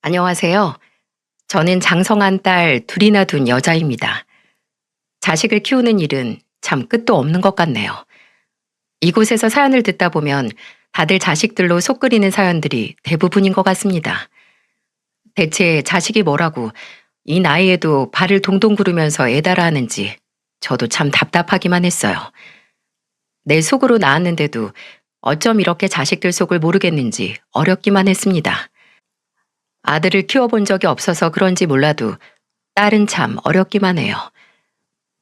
안녕하세요. 저는 장성한 딸 둘이나 둔 여자입니다. 자식을 키우는 일은 참 끝도 없는 것 같네요. 이곳에서 사연을 듣다 보면 다들 자식들로 속 끓이는 사연들이 대부분인 것 같습니다. 대체 자식이 뭐라고 이 나이에도 발을 동동 구르면서 애달아 하는지 저도 참 답답하기만 했어요. 내 속으로 낳았는데도 어쩜 이렇게 자식들 속을 모르겠는지 어렵기만 했습니다. 아들을 키워본 적이 없어서 그런지 몰라도 딸은 참 어렵기만 해요.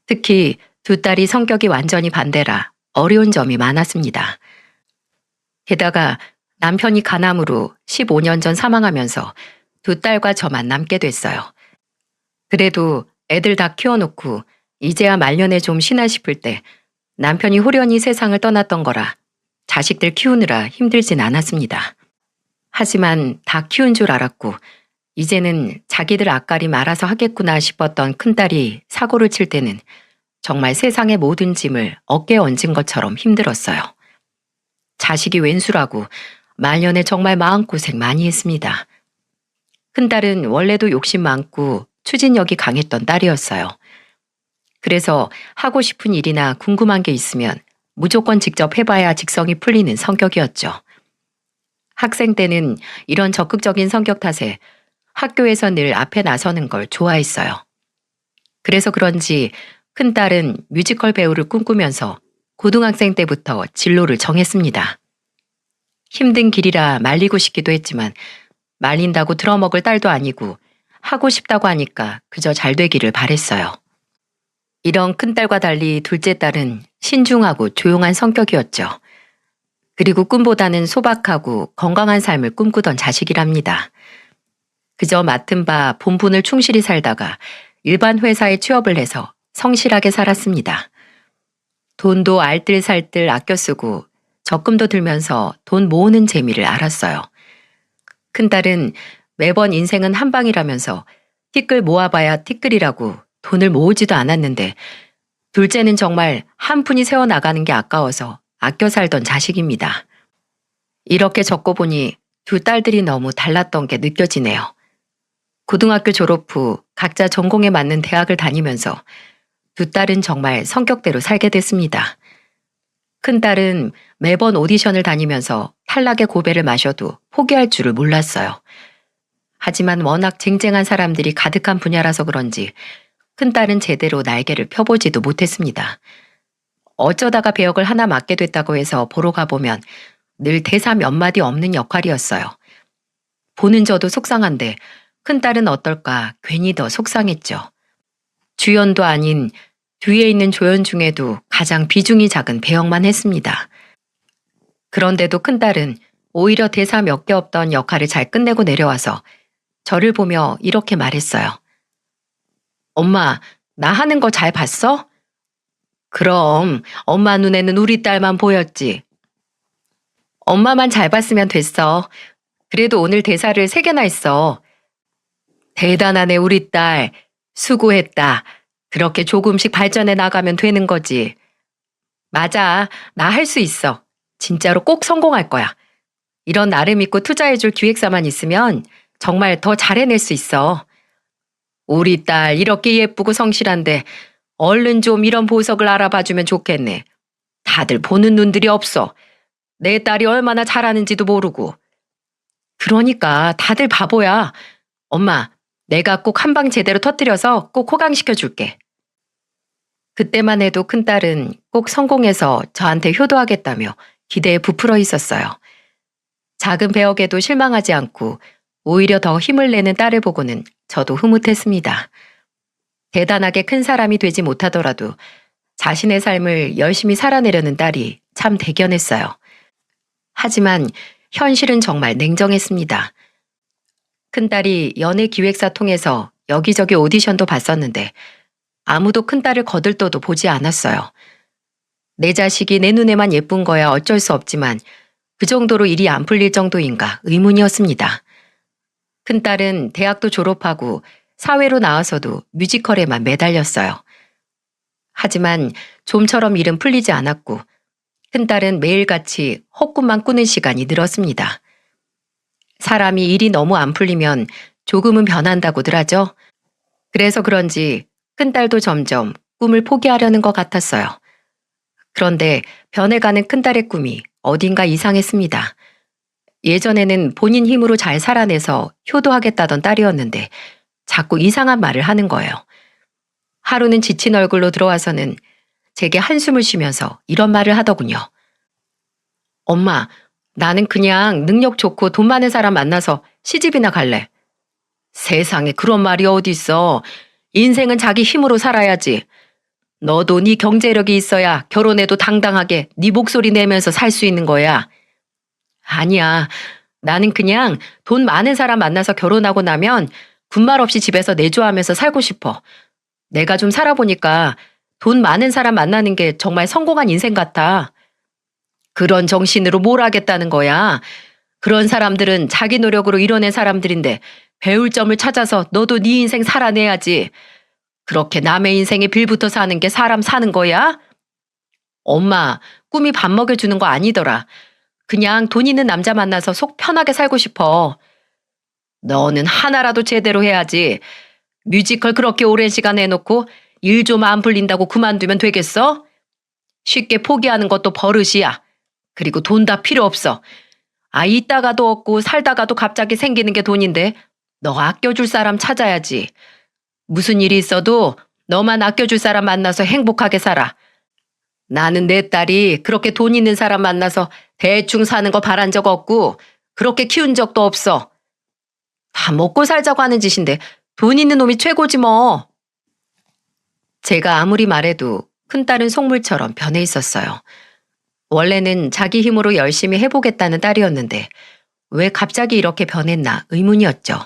특히 두 딸이 성격이 완전히 반대라 어려운 점이 많았습니다. 게다가 남편이 간암으로 15년 전 사망하면서 두 딸과 저만 남게 됐어요. 그래도 애들 다 키워놓고 이제야 말년에 좀 쉬나 싶을 때 남편이 호련히 세상을 떠났던 거라 자식들 키우느라 힘들진 않았습니다. 하지만 다 키운 줄 알았고 이제는 자기들 앞가림 알아서 하겠구나 싶었던 큰딸이 사고를 칠 때는 정말 세상의 모든 짐을 어깨에 얹은 것처럼 힘들었어요. 자식이 웬수라고 말년에 정말 마음고생 많이 했습니다. 큰딸은 원래도 욕심 많고 추진력이 강했던 딸이었어요. 그래서 하고 싶은 일이나 궁금한 게 있으면 무조건 직접 해봐야 직성이 풀리는 성격이었죠. 학생 때는 이런 적극적인 성격 탓에 학교에서 늘 앞에 나서는 걸 좋아했어요. 그래서 그런지 큰딸은 뮤지컬 배우를 꿈꾸면서 고등학생 때부터 진로를 정했습니다. 힘든 길이라 말리고 싶기도 했지만 말린다고 들어먹을 딸도 아니고 하고 싶다고 하니까 그저 잘 되기를 바랬어요. 이런 큰딸과 달리 둘째 딸은 신중하고 조용한 성격이었죠. 그리고 꿈보다는 소박하고 건강한 삶을 꿈꾸던 자식이랍니다. 그저 맡은 바 본분을 충실히 살다가 일반 회사에 취업을 해서 성실하게 살았습니다. 돈도 알뜰살뜰 아껴 쓰고 적금도 들면서 돈 모으는 재미를 알았어요. 큰딸은 매번 인생은 한 방이라면서 티끌 모아봐야 티끌이라고 돈을 모으지도 않았는데 둘째는 정말 한 푼이 새어나가는 게 아까워서 아껴 살던 자식입니다. 이렇게 적고 보니 두 딸들이 너무 달랐던 게 느껴지네요. 고등학교 졸업 후 각자 전공에 맞는 대학을 다니면서 두 딸은 정말 성격대로 살게 됐습니다. 큰딸은 매번 오디션을 다니면서 탈락의 고배를 마셔도 포기할 줄을 몰랐어요. 하지만 워낙 쟁쟁한 사람들이 가득한 분야라서 그런지 큰딸은 제대로 날개를 펴보지도 못했습니다. 어쩌다가 배역을 하나 맡게 됐다고 해서 보러 가보면 늘 대사 몇 마디 없는 역할이었어요. 보는 저도 속상한데 큰딸은 어떨까 괜히 더 속상했죠. 주연도 아닌 뒤에 있는 조연 중에도 가장 비중이 작은 배역만 했습니다. 그런데도 큰딸은 오히려 대사 몇 개 없던 역할을 잘 끝내고 내려와서 저를 보며 이렇게 말했어요. 엄마, 나 하는 거 잘 봤어? 그럼 엄마 눈에는 우리 딸만 보였지. 엄마만 잘 봤으면 됐어. 그래도 오늘 대사를 3개나 했어. 대단하네 우리 딸. 수고했다. 그렇게 조금씩 발전해 나가면 되는 거지. 맞아. 나 할 수 있어. 진짜로 꼭 성공할 거야. 이런 나를 믿고 투자해줄 기획사만 있으면 정말 더 잘해낼 수 있어. 우리 딸 이렇게 예쁘고 성실한데 얼른 좀 이런 보석을 알아봐주면 좋겠네. 다들 보는 눈들이 없어. 내 딸이 얼마나 잘하는지도 모르고. 그러니까 다들 바보야. 엄마, 내가 꼭 한 방 제대로 터뜨려서 꼭 호강시켜줄게. 그때만 해도 큰딸은 꼭 성공해서 저한테 효도하겠다며 기대에 부풀어 있었어요. 작은 배역에도 실망하지 않고 오히려 더 힘을 내는 딸을 보고는 저도 흐뭇했습니다. 대단하게 큰 사람이 되지 못하더라도 자신의 삶을 열심히 살아내려는 딸이 참 대견했어요. 하지만 현실은 정말 냉정했습니다. 큰딸이 연예기획사 통해서 여기저기 오디션도 봤었는데 아무도 큰딸을 거들떠도 보지 않았어요. 내 자식이 내 눈에만 예쁜 거야 어쩔 수 없지만 그 정도로 일이 안 풀릴 정도인가 의문이었습니다. 큰딸은 대학도 졸업하고 사회로 나와서도 뮤지컬에만 매달렸어요. 하지만 좀처럼 일은 풀리지 않았고 큰딸은 매일같이 헛꿈만 꾸는 시간이 늘었습니다. 사람이 일이 너무 안 풀리면 조금은 변한다고들 하죠. 그래서 그런지 큰딸도 점점 꿈을 포기하려는 것 같았어요. 그런데 변해가는 큰딸의 꿈이 어딘가 이상했습니다. 예전에는 본인 힘으로 잘 살아내서 효도하겠다던 딸이었는데 자꾸 이상한 말을 하는 거예요. 하루는 지친 얼굴로 들어와서는 제게 한숨을 쉬면서 이런 말을 하더군요. 엄마, 나는 그냥 능력 좋고 돈 많은 사람 만나서 시집이나 갈래. 세상에 그런 말이 어디 있어. 인생은 자기 힘으로 살아야지. 너도 네 경제력이 있어야 결혼해도 당당하게 네 목소리 내면서 살 수 있는 거야. 아니야. 나는 그냥 돈 많은 사람 만나서 결혼하고 나면 군말 없이 집에서 내조하면서 살고 싶어. 내가 좀 살아보니까 돈 많은 사람 만나는 게 정말 성공한 인생 같아. 그런 정신으로 뭘 하겠다는 거야. 그런 사람들은 자기 노력으로 이뤄낸 사람들인데 배울 점을 찾아서 너도 네 인생 살아내야지. 그렇게 남의 인생에 빌부터 사는 게 사람 사는 거야? 엄마, 꿈이 밥 먹여주는 거 아니더라. 그냥 돈 있는 남자 만나서 속 편하게 살고 싶어. 너는 하나라도 제대로 해야지. 뮤지컬 그렇게 오랜 시간 해놓고 일 좀 안 풀린다고 그만두면 되겠어? 쉽게 포기하는 것도 버릇이야. 그리고 돈 다 필요 없어. 있다가도 없고 살다가도 갑자기 생기는 게 돈인데 너 아껴줄 사람 찾아야지. 무슨 일이 있어도 너만 아껴줄 사람 만나서 행복하게 살아. 나는 내 딸이 그렇게 돈 있는 사람 만나서 대충 사는 거 바란 적 없고 그렇게 키운 적도 없어. 다 먹고 살자고 하는 짓인데 돈 있는 놈이 최고지 뭐. 제가 아무리 말해도 큰딸은 속물처럼 변해 있었어요. 원래는 자기 힘으로 열심히 해보겠다는 딸이었는데 왜 갑자기 이렇게 변했나 의문이었죠.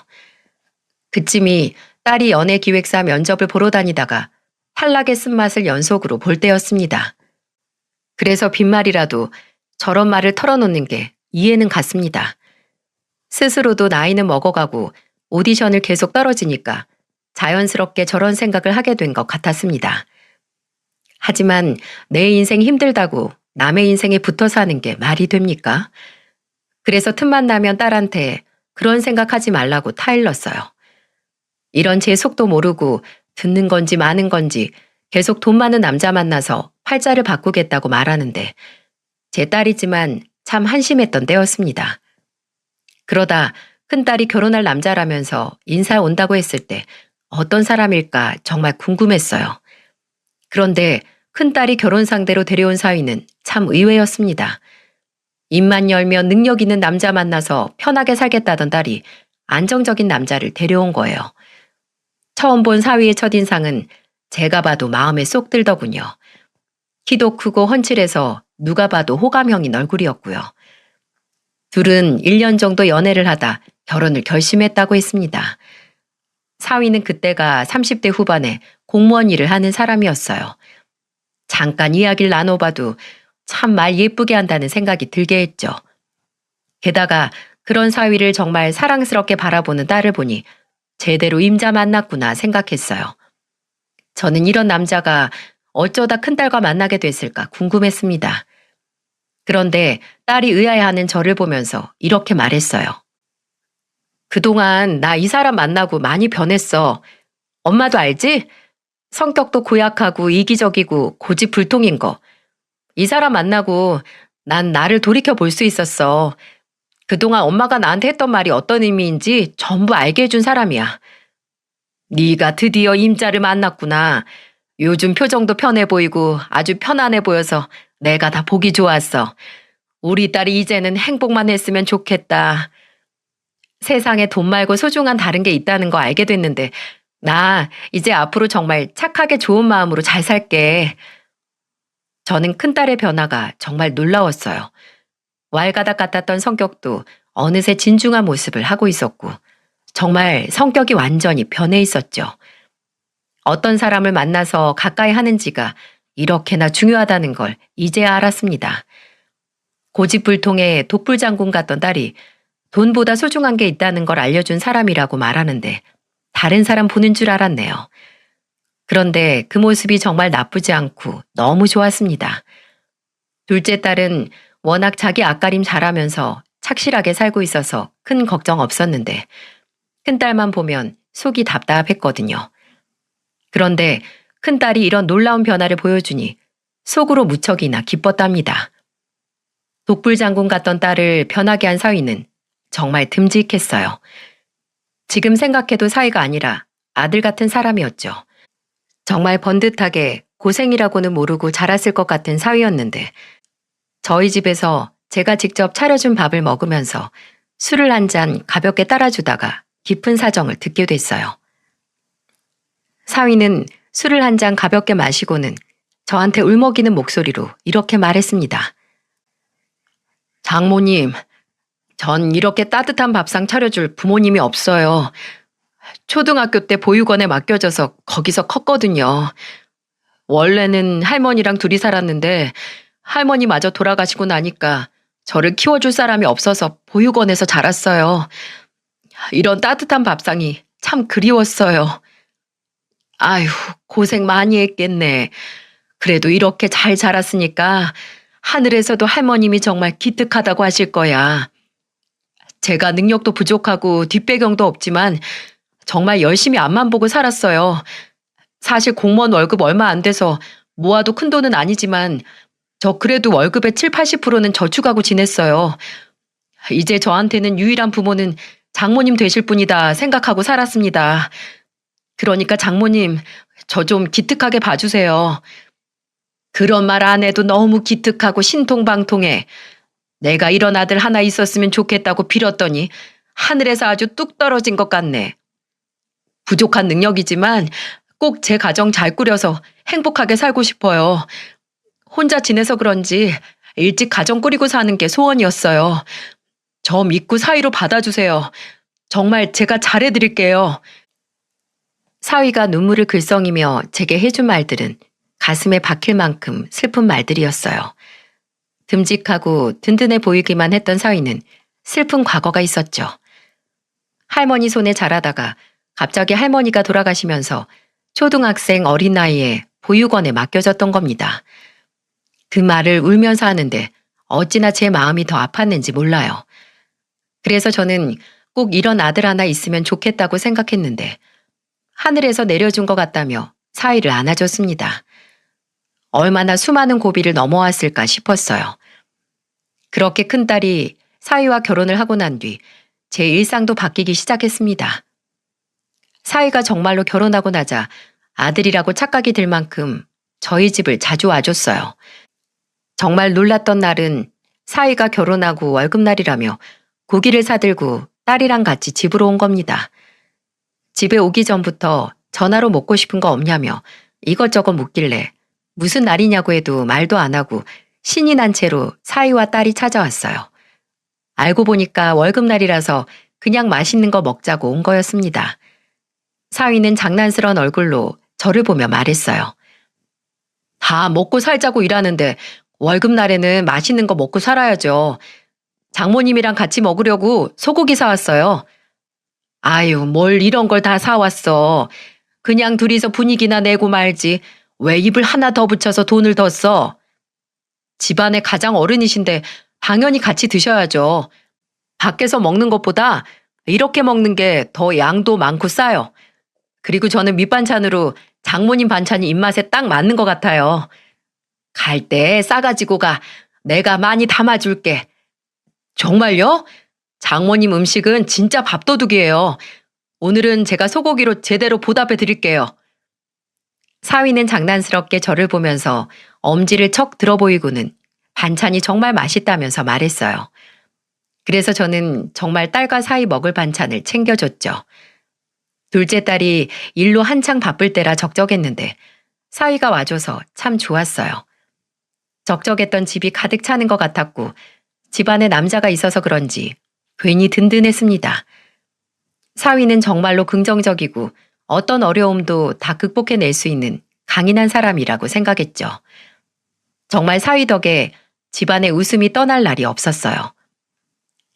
그쯤이 딸이 연예기획사 면접을 보러 다니다가 탈락의 쓴맛을 연속으로 볼 때였습니다. 그래서 빈말이라도 저런 말을 털어놓는 게 이해는 갔습니다. 스스로도 나이는 먹어가고 오디션을 계속 떨어지니까 자연스럽게 저런 생각을 하게 된 것 같았습니다. 하지만 내 인생 힘들다고 남의 인생에 붙어 사는 게 말이 됩니까? 그래서 틈만 나면 딸한테 그런 생각하지 말라고 타일렀어요. 이런 제 속도 모르고 듣는 건지 마는 건지 계속 돈 많은 남자 만나서 팔자를 바꾸겠다고 말하는데 제 딸이지만 참 한심했던 때였습니다. 그러다 큰딸이 결혼할 남자라면서 인사 온다고 했을 때 어떤 사람일까 정말 궁금했어요. 그런데 큰딸이 결혼 상대로 데려온 사위는 참 의외였습니다. 입만 열면 능력 있는 남자 만나서 편하게 살겠다던 딸이 안정적인 남자를 데려온 거예요. 처음 본 사위의 첫인상은 제가 봐도 마음에 쏙 들더군요. 키도 크고 훤칠해서 누가 봐도 호감형인 얼굴이었고요. 둘은 1년 정도 연애를 하다 결혼을 결심했다고 했습니다. 사위는 그때가 30대 후반에 공무원 일을 하는 사람이었어요. 잠깐 이야기를 나눠봐도 참 말 예쁘게 한다는 생각이 들게 했죠. 게다가 그런 사위를 정말 사랑스럽게 바라보는 딸을 보니 제대로 임자 만났구나 생각했어요. 저는 이런 남자가 어쩌다 큰딸과 만나게 됐을까 궁금했습니다. 그런데 딸이 의아해하는 저를 보면서 이렇게 말했어요. 그동안 나 이 사람 만나고 많이 변했어. 엄마도 알지? 성격도 고약하고 이기적이고 고집불통인 거. 이 사람 만나고 난 나를 돌이켜 볼 수 있었어. 그동안 엄마가 나한테 했던 말이 어떤 의미인지 전부 알게 해준 사람이야. 네가 드디어 임자를 만났구나. 요즘 표정도 편해 보이고 아주 편안해 보여서 내가 다 보기 좋았어. 우리 딸이 이제는 행복만 했으면 좋겠다. 세상에 돈 말고 소중한 다른 게 있다는 거 알게 됐는데 나 이제 앞으로 정말 착하게 좋은 마음으로 잘 살게. 저는 큰딸의 변화가 정말 놀라웠어요. 왈가닥 같았던 성격도 어느새 진중한 모습을 하고 있었고 정말 성격이 완전히 변해 있었죠. 어떤 사람을 만나서 가까이 하는지가 이렇게나 중요하다는 걸 이제야 알았습니다. 고집불통의 독불장군 같던 딸이 돈보다 소중한 게 있다는 걸 알려준 사람이라고 말하는데 다른 사람 보는 줄 알았네요. 그런데 그 모습이 정말 나쁘지 않고 너무 좋았습니다. 둘째 딸은 워낙 자기 앞가림 잘하면서 착실하게 살고 있어서 큰 걱정 없었는데 큰딸만 보면 속이 답답했거든요. 그런데 큰딸이 이런 놀라운 변화를 보여주니 속으로 무척이나 기뻤답니다. 독불장군 같던 딸을 변하게 한 사위는 정말 듬직했어요. 지금 생각해도 사위가 아니라 아들 같은 사람이었죠. 정말 번듯하게 고생이라고는 모르고 자랐을 것 같은 사위였는데 저희 집에서 제가 직접 차려준 밥을 먹으면서 술을 한 잔 가볍게 따라주다가 깊은 사정을 듣게 됐어요. 사위는 술을 한 잔 가볍게 마시고는 저한테 울먹이는 목소리로 이렇게 말했습니다. 장모님, 전 이렇게 따뜻한 밥상 차려줄 부모님이 없어요. 초등학교 때 보육원에 맡겨져서 거기서 컸거든요. 원래는 할머니랑 둘이 살았는데 할머니마저 돌아가시고 나니까 저를 키워줄 사람이 없어서 보육원에서 자랐어요. 이런 따뜻한 밥상이 참 그리웠어요. 아휴, 고생 많이 했겠네. 그래도 이렇게 잘 자랐으니까 하늘에서도 할머님이 정말 기특하다고 하실 거야. 제가 능력도 부족하고 뒷배경도 없지만 정말 열심히 앞만 보고 살았어요. 사실 공무원 월급 얼마 안 돼서 모아도 큰 돈은 아니지만 저 그래도 월급의 7, 80%는 저축하고 지냈어요. 이제 저한테는 유일한 부모는 장모님 되실 분이다 생각하고 살았습니다. 그러니까 장모님, 저 좀 기특하게 봐주세요. 그런 말 안 해도 너무 기특하고 신통방통해. 내가 이런 아들 하나 있었으면 좋겠다고 빌었더니 하늘에서 아주 뚝 떨어진 것 같네. 부족한 능력이지만 꼭 제 가정 잘 꾸려서 행복하게 살고 싶어요. 혼자 지내서 그런지 일찍 가정 꾸리고 사는 게 소원이었어요. 저 믿고 사위로 받아주세요. 정말 제가 잘해드릴게요. 사위가 눈물을 글썽이며 제게 해준 말들은 가슴에 박힐 만큼 슬픈 말들이었어요. 듬직하고 든든해 보이기만 했던 사위는 슬픈 과거가 있었죠. 할머니 손에 자라다가 갑자기 할머니가 돌아가시면서 초등학생 어린 나이에 보육원에 맡겨졌던 겁니다. 그 말을 울면서 하는데 어찌나 제 마음이 더 아팠는지 몰라요. 그래서 저는 꼭 이런 아들 하나 있으면 좋겠다고 생각했는데 하늘에서 내려준 것 같다며 사위를 안아줬습니다. 얼마나 수많은 고비를 넘어왔을까 싶었어요. 그렇게 큰딸이 사위와 결혼을 하고 난 뒤 제 일상도 바뀌기 시작했습니다. 사위가 정말로 결혼하고 나자 아들이라고 착각이 들 만큼 저희 집을 자주 와줬어요. 정말 놀랐던 날은 사위가 결혼하고 월급날이라며 고기를 사들고 딸이랑 같이 집으로 온 겁니다. 집에 오기 전부터 전화로 먹고 싶은 거 없냐며 이것저것 묻길래 무슨 날이냐고 해도 말도 안 하고 신이 난 채로 사위와 딸이 찾아왔어요. 알고 보니까 월급날이라서 그냥 맛있는 거 먹자고 온 거였습니다. 사위는 장난스러운 얼굴로 저를 보며 말했어요. 다 먹고 살자고 일하는데 월급날에는 맛있는 거 먹고 살아야죠. 장모님이랑 같이 먹으려고 소고기 사왔어요. 아유, 뭘 이런 걸 다 사왔어. 그냥 둘이서 분위기나 내고 말지. 왜 입을 하나 더 붙여서 돈을 더 써? 집안의 가장 어른이신데 당연히 같이 드셔야죠. 밖에서 먹는 것보다 이렇게 먹는 게 더 양도 많고 싸요. 그리고 저는 밑반찬으로 장모님 반찬이 입맛에 딱 맞는 것 같아요. 갈 때 싸가지고 가. 내가 많이 담아줄게. 정말요? 장모님 음식은 진짜 밥도둑이에요. 오늘은 제가 소고기로 제대로 보답해 드릴게요. 사위는 장난스럽게 저를 보면서 엄지를 척 들어 보이고는 반찬이 정말 맛있다면서 말했어요. 그래서 저는 정말 딸과 사위 먹을 반찬을 챙겨줬죠. 둘째 딸이 일로 한창 바쁠 때라 적적했는데 사위가 와줘서 참 좋았어요. 적적했던 집이 가득 차는 것 같았고 집안에 남자가 있어서 그런지 괜히 든든했습니다. 사위는 정말로 긍정적이고 어떤 어려움도 다 극복해낼 수 있는 강인한 사람이라고 생각했죠. 정말 사위 덕에 집안에 웃음이 떠날 날이 없었어요.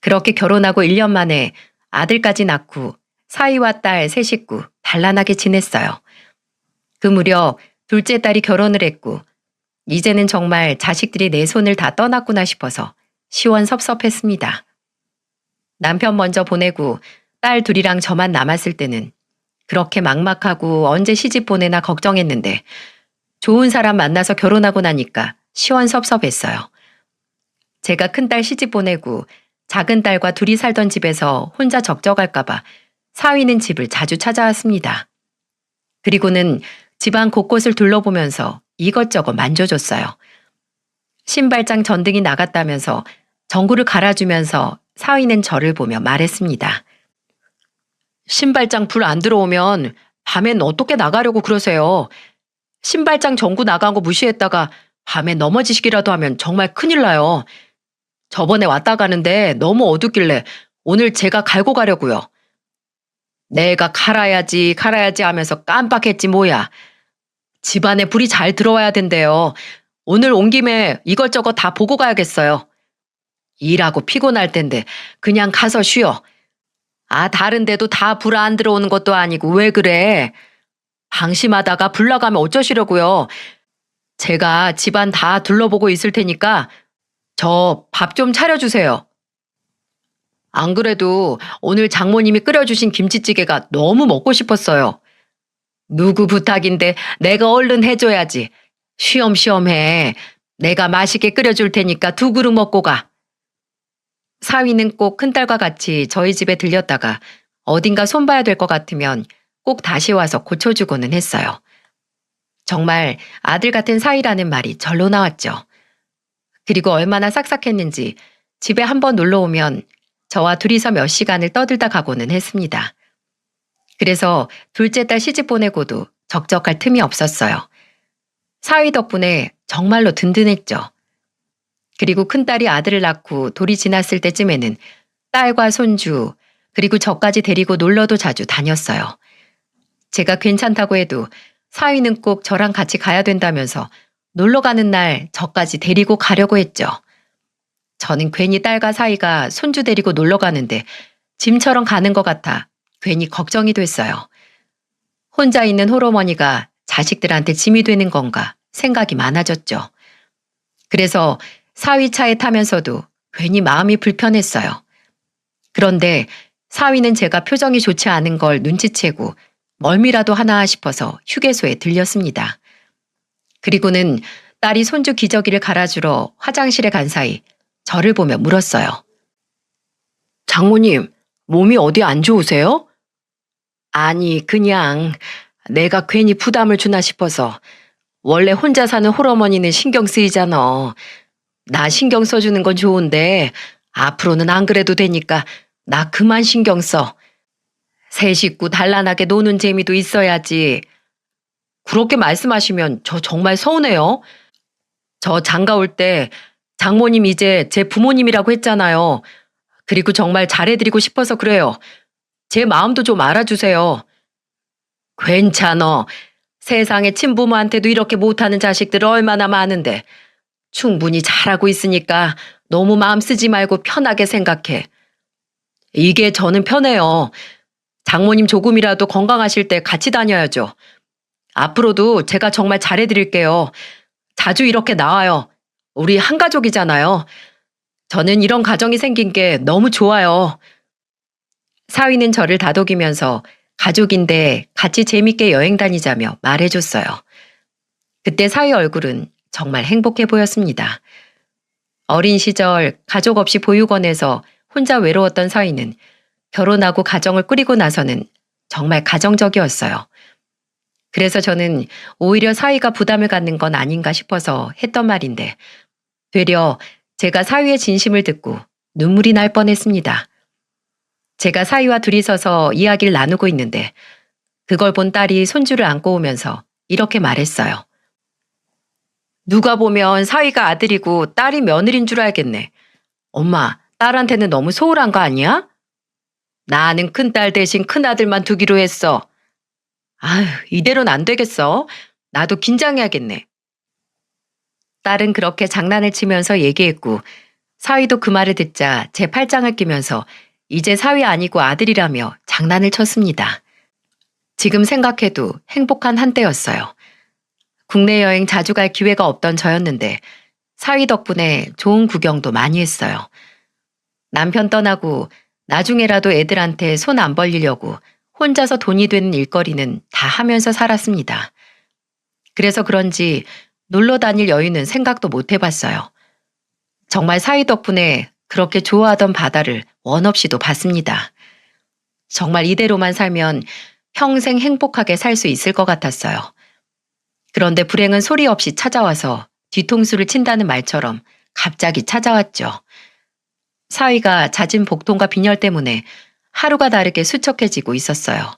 그렇게 결혼하고 1년 만에 아들까지 낳고 사위와 딸 세 식구 단란하게 지냈어요. 그 무렵 둘째 딸이 결혼을 했고 이제는 정말 자식들이 내 손을 다 떠났구나 싶어서 시원섭섭했습니다. 남편 먼저 보내고 딸 둘이랑 저만 남았을 때는 그렇게 막막하고 언제 시집 보내나 걱정했는데 좋은 사람 만나서 결혼하고 나니까 시원섭섭했어요. 제가 큰딸 시집 보내고 작은 딸과 둘이 살던 집에서 혼자 적적할까봐 사위는 집을 자주 찾아왔습니다. 그리고는 집안 곳곳을 둘러보면서 이것저것 만져줬어요. 신발장 전등이 나갔다면서 전구를 갈아주면서 사위는 저를 보며 말했습니다. 신발장 불 안 들어오면 밤엔 어떻게 나가려고 그러세요? 신발장 전구 나간 거 무시했다가 밤에 넘어지시기라도 하면 정말 큰일 나요. 저번에 왔다 가는데 너무 어둡길래 오늘 제가 갈고 가려고요. 내가 갈아야지 하면서 깜빡했지 뭐야. 집안에 불이 잘 들어와야 된대요. 오늘 온 김에 이것저것 다 보고 가야겠어요. 일하고 피곤할 텐데 그냥 가서 쉬어. 아, 다른 데도 다 불 안 들어오는 것도 아니고 왜 그래? 방심하다가 불 나가면 어쩌시려고요? 제가 집안 다 둘러보고 있을 테니까 저 밥 좀 차려주세요. 안 그래도 오늘 장모님이 끓여주신 김치찌개가 너무 먹고 싶었어요. 누구 부탁인데 내가 얼른 해줘야지. 쉬엄쉬엄 해. 내가 맛있게 끓여줄 테니까 2그릇 먹고 가. 사위는 꼭 큰딸과 같이 저희 집에 들렸다가 어딘가 손봐야 될 것 같으면 꼭 다시 와서 고쳐주고는 했어요. 정말 아들 같은 사위라는 말이 절로 나왔죠. 그리고 얼마나 싹싹했는지 집에 한번 놀러 오면 저와 둘이서 몇 시간을 떠들다 가고는 했습니다. 그래서 둘째 딸 시집 보내고도 적적할 틈이 없었어요. 사위 덕분에 정말로 든든했죠. 그리고 큰딸이 아들을 낳고 돌이 지났을 때쯤에는 딸과 손주, 그리고 저까지 데리고 놀러도 자주 다녔어요. 제가 괜찮다고 해도 사위는 꼭 저랑 같이 가야 된다면서 놀러 가는 날 저까지 데리고 가려고 했죠. 저는 괜히 딸과 사위가 손주 데리고 놀러 가는데 짐처럼 가는 것 같아 괜히 걱정이 됐어요. 혼자 있는 홀어머니가 자식들한테 짐이 되는 건가 생각이 많아졌죠. 그래서 사위 차에 타면서도 괜히 마음이 불편했어요. 그런데 사위는 제가 표정이 좋지 않은 걸 눈치채고 멀미라도 하나 싶어서 휴게소에 들렸습니다. 그리고는 딸이 손주 기저귀를 갈아주러 화장실에 간 사이 저를 보며 물었어요. 장모님, 몸이 어디 안 좋으세요? 아니, 그냥 내가 괜히 부담을 주나 싶어서. 원래 혼자 사는 홀어머니는 신경 쓰이잖아. 나 신경 써주는 건 좋은데 앞으로는 안 그래도 되니까 나 그만 신경 써. 새 식구 단란하게 노는 재미도 있어야지. 그렇게 말씀하시면 저 정말 서운해요. 저 장가 올 때 장모님 이제 제 부모님이라고 했잖아요. 그리고 정말 잘해드리고 싶어서 그래요. 제 마음도 좀 알아주세요. 괜찮어. 세상에 친부모한테도 이렇게 못하는 자식들 얼마나 많은데 충분히 잘하고 있으니까 너무 마음 쓰지 말고 편하게 생각해. 이게 저는 편해요. 장모님 조금이라도 건강하실 때 같이 다녀야죠. 앞으로도 제가 정말 잘해드릴게요. 자주 이렇게 나와요. 우리 한 가족이잖아요. 저는 이런 가정이 생긴 게 너무 좋아요. 사위는 저를 다독이면서 가족인데 같이 재밌게 여행 다니자며 말해줬어요. 그때 사위 얼굴은 정말 행복해 보였습니다. 어린 시절 가족 없이 보육원에서 혼자 외로웠던 사위는 결혼하고 가정을 꾸리고 나서는 정말 가정적이었어요. 그래서 저는 오히려 사위가 부담을 갖는 건 아닌가 싶어서 했던 말인데 되려 제가 사위의 진심을 듣고 눈물이 날 뻔했습니다. 제가 사위와 둘이 서서 이야기를 나누고 있는데 그걸 본 딸이 손주를 안고 오면서 이렇게 말했어요. 누가 보면 사위가 아들이고 딸이 며느리인 줄 알겠네. 엄마, 딸한테는 너무 소홀한 거 아니야? 나는 큰딸 대신 큰아들만 두기로 했어. 아휴, 이대로는 안 되겠어. 나도 긴장해야겠네. 딸은 그렇게 장난을 치면서 얘기했고 사위도 그 말을 듣자 제 팔짱을 끼면서 이제 사위 아니고 아들이라며 장난을 쳤습니다. 지금 생각해도 행복한 한때였어요. 국내 여행 자주 갈 기회가 없던 저였는데 사위 덕분에 좋은 구경도 많이 했어요. 남편 떠나고 나중에라도 애들한테 손 안 벌리려고 혼자서 돈이 되는 일거리는 다 하면서 살았습니다. 그래서 그런지 놀러 다닐 여유는 생각도 못 해봤어요. 정말 사위 덕분에 그렇게 좋아하던 바다를 원 없이도 봤습니다. 정말 이대로만 살면 평생 행복하게 살 수 있을 것 같았어요. 그런데 불행은 소리 없이 찾아와서 뒤통수를 친다는 말처럼 갑자기 찾아왔죠. 사위가 잦은 복통과 빈혈 때문에 하루가 다르게 수척해지고 있었어요.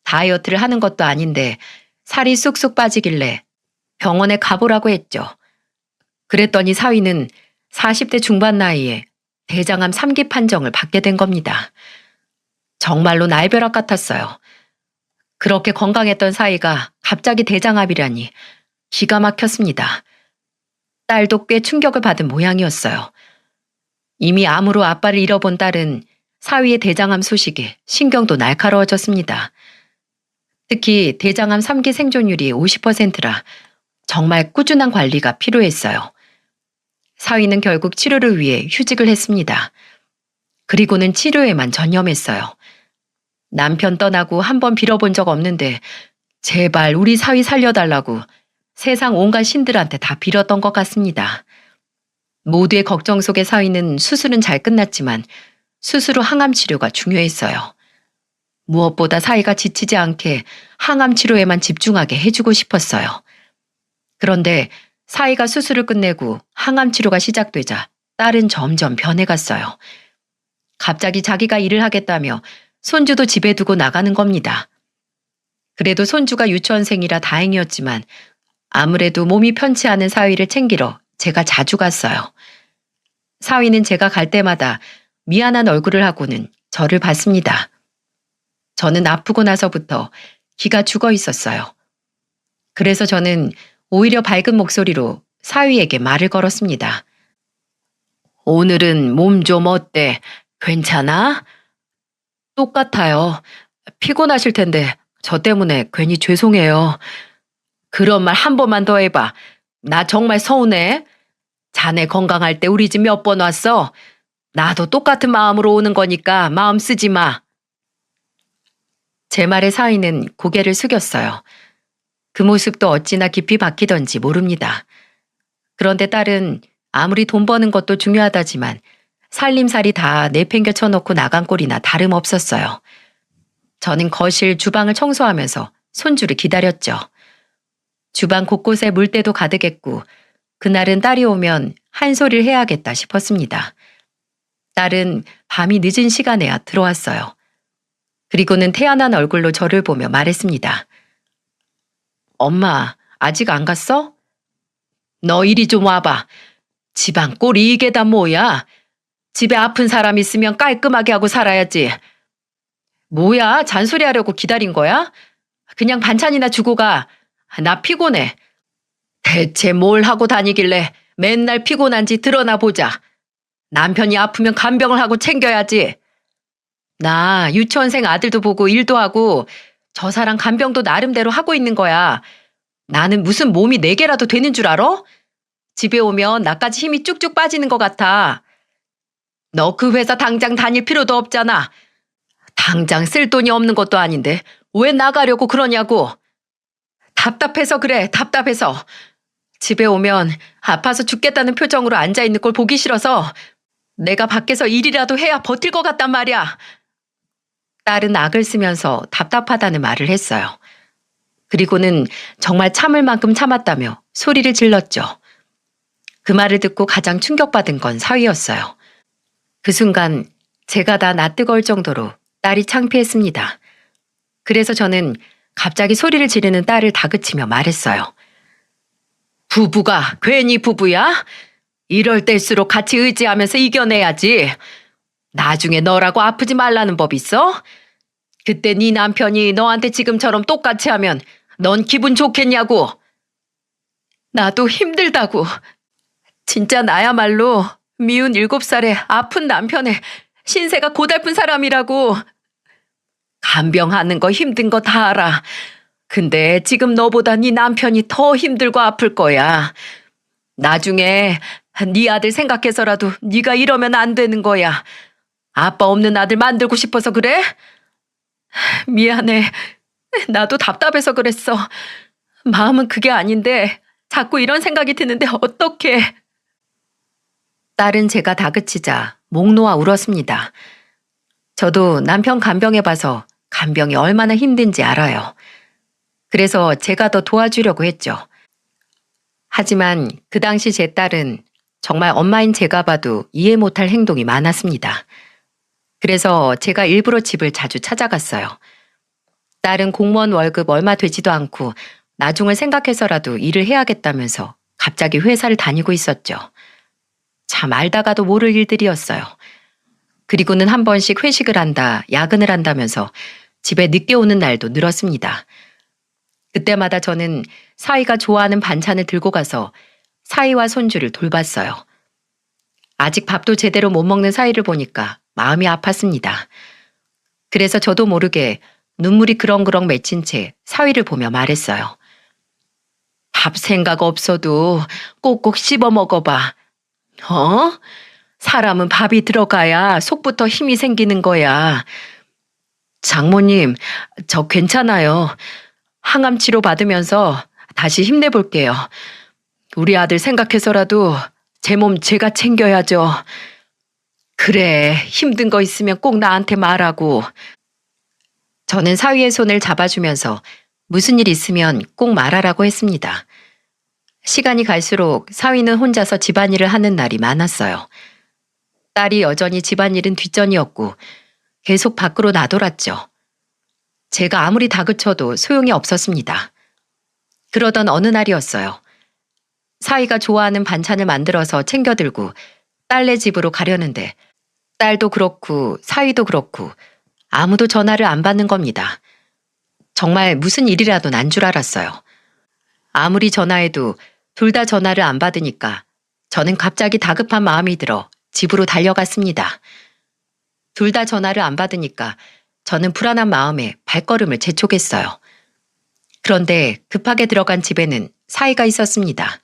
다이어트를 하는 것도 아닌데 살이 쑥쑥 빠지길래 병원에 가보라고 했죠. 그랬더니 사위는 40대 중반 나이에 대장암 3기 판정을 받게 된 겁니다. 정말로 날벼락 같았어요. 그렇게 건강했던 사위가 갑자기 대장암이라니 기가 막혔습니다. 딸도 꽤 충격을 받은 모양이었어요. 이미 암으로 아빠를 잃어본 딸은 사위의 대장암 소식에 신경도 날카로워졌습니다. 특히 대장암 3기 생존율이 50%라 정말 꾸준한 관리가 필요했어요. 사위는 결국 치료를 위해 휴직을 했습니다. 그리고는 치료에만 전념했어요. 남편 떠나고 한 번 빌어본 적 없는데 제발 우리 사위 살려달라고 세상 온갖 신들한테 다 빌었던 것 같습니다. 모두의 걱정 속에 사위는 수술은 잘 끝났지만 수술 후 항암 치료가 중요했어요. 무엇보다 사위가 지치지 않게 항암 치료에만 집중하게 해주고 싶었어요. 그런데 사위가 수술을 끝내고 항암 치료가 시작되자 딸은 점점 변해갔어요. 갑자기 자기가 일을 하겠다며 손주도 집에 두고 나가는 겁니다. 그래도 손주가 유치원생이라 다행이었지만 아무래도 몸이 편치 않은 사위를 챙기러 제가 자주 갔어요. 사위는 제가 갈 때마다 미안한 얼굴을 하고는 저를 봤습니다. 저는 아프고 나서부터 기가 죽어 있었어요. 그래서 저는 오히려 밝은 목소리로 사위에게 말을 걸었습니다. 오늘은 몸 좀 어때? 괜찮아? 똑같아요. 피곤하실 텐데 저 때문에 괜히 죄송해요. 그런 말 한 번만 더 해봐. 나 정말 서운해. 자네 건강할 때 우리 집 몇 번 왔어? 나도 똑같은 마음으로 오는 거니까 마음 쓰지 마. 제 말에 사위는 고개를 숙였어요. 그 모습도 어찌나 깊이 박히던지 모릅니다. 그런데 딸은 아무리 돈 버는 것도 중요하다지만 살림살이 다 내팽겨 쳐놓고 나간 꼴이나 다름없었어요. 저는 거실, 주방을 청소하면서 손주를 기다렸죠. 주방 곳곳에 물때도 가득했고 그날은 딸이 오면 한 소리를 해야겠다 싶었습니다. 딸은 밤이 늦은 시간에야 들어왔어요. 그리고는 태연한 얼굴로 저를 보며 말했습니다. 엄마, 아직 안 갔어? 너 이리 좀 와봐. 집안 꼴이 이게 다 뭐야? 집에 아픈 사람 있으면 깔끔하게 하고 살아야지. 뭐야, 잔소리하려고 기다린 거야? 그냥 반찬이나 주고 가. 나 피곤해. 대체 뭘 하고 다니길래 맨날 피곤한지 드러나 보자. 남편이 아프면 간병을 하고 챙겨야지. 나 유치원생 아들도 보고 일도 하고 저 사람 간병도 나름대로 하고 있는 거야. 나는 무슨 몸이 4개라도 되는 줄 알아? 집에 오면 나까지 힘이 쭉쭉 빠지는 것 같아. 너 그 회사 당장 다닐 필요도 없잖아. 당장 쓸 돈이 없는 것도 아닌데 왜 나가려고 그러냐고. 답답해서 그래, 답답해서. 집에 오면 아파서 죽겠다는 표정으로 앉아있는 걸 보기 싫어서 내가 밖에서 일이라도 해야 버틸 것 같단 말이야. 딸은 악을 쓰면서 답답하다는 말을 했어요. 그리고는 정말 참을 만큼 참았다며 소리를 질렀죠. 그 말을 듣고 가장 충격받은 건 사위였어요. 그 순간 제가 다 낯뜨거울 정도로 딸이 창피했습니다. 그래서 저는 갑자기 소리를 지르는 딸을 다그치며 말했어요. 부부가 괜히 부부야? 이럴 때일수록 같이 의지하면서 이겨내야지. 나중에 너라고 아프지 말라는 법 있어? 그때 네 남편이 너한테 지금처럼 똑같이 하면 넌 기분 좋겠냐고. 나도 힘들다고. 진짜 나야말로 미운 7살의 아픈 남편의 신세가 고달픈 사람이라고. 간병하는 거 힘든 거 다 알아. 근데 지금 너보다 네 남편이 더 힘들고 아플 거야. 나중에 네 아들 생각해서라도 네가 이러면 안 되는 거야. 아빠 없는 아들 만들고 싶어서 그래? 미안해. 나도 답답해서 그랬어. 마음은 그게 아닌데 자꾸 이런 생각이 드는데 어떡해. 딸은 제가 다그치자 목 놓아 울었습니다. 저도 남편 간병해봐서 간병이 얼마나 힘든지 알아요. 그래서 제가 더 도와주려고 했죠. 하지만 그 당시 제 딸은 정말 엄마인 제가 봐도 이해 못할 행동이 많았습니다. 그래서 제가 일부러 집을 자주 찾아갔어요. 딸은 공무원 월급 얼마 되지도 않고 나중을 생각해서라도 일을 해야겠다면서 갑자기 회사를 다니고 있었죠. 참 알다가도 모를 일들이었어요. 그리고는 한 번씩 회식을 한다, 야근을 한다면서 집에 늦게 오는 날도 늘었습니다. 그때마다 저는 사위가 좋아하는 반찬을 들고 가서 사위와 손주를 돌봤어요. 아직 밥도 제대로 못 먹는 사위를 보니까 마음이 아팠습니다. 그래서 저도 모르게 눈물이 그렁그렁 맺힌 채 사위를 보며 말했어요. 밥 생각 없어도 꼭꼭 씹어 먹어봐. 어? 사람은 밥이 들어가야 속부터 힘이 생기는 거야. 장모님, 저 괜찮아요. 항암 치료 받으면서 다시 힘내볼게요. 우리 아들 생각해서라도 제 몸 제가 챙겨야죠. 그래, 힘든 거 있으면 꼭 나한테 말하고. 저는 사위의 손을 잡아주면서 무슨 일 있으면 꼭 말하라고 했습니다. 시간이 갈수록 사위는 혼자서 집안일을 하는 날이 많았어요. 딸이 여전히 집안일은 뒷전이었고 계속 밖으로 나돌았죠. 제가 아무리 다그쳐도 소용이 없었습니다. 그러던 어느 날이었어요. 사위가 좋아하는 반찬을 만들어서 챙겨들고 딸네 집으로 가려는데 딸도 그렇고 사위도 그렇고 아무도 전화를 안 받는 겁니다. 정말 무슨 일이라도 난 줄 알았어요. 아무리 전화해도 둘 다 전화를 안 받으니까 저는 갑자기 다급한 마음이 들어 집으로 달려갔습니다. 둘 다 전화를 안 받으니까 저는 불안한 마음에 발걸음을 재촉했어요. 그런데 급하게 들어간 집에는 사위가 있었습니다.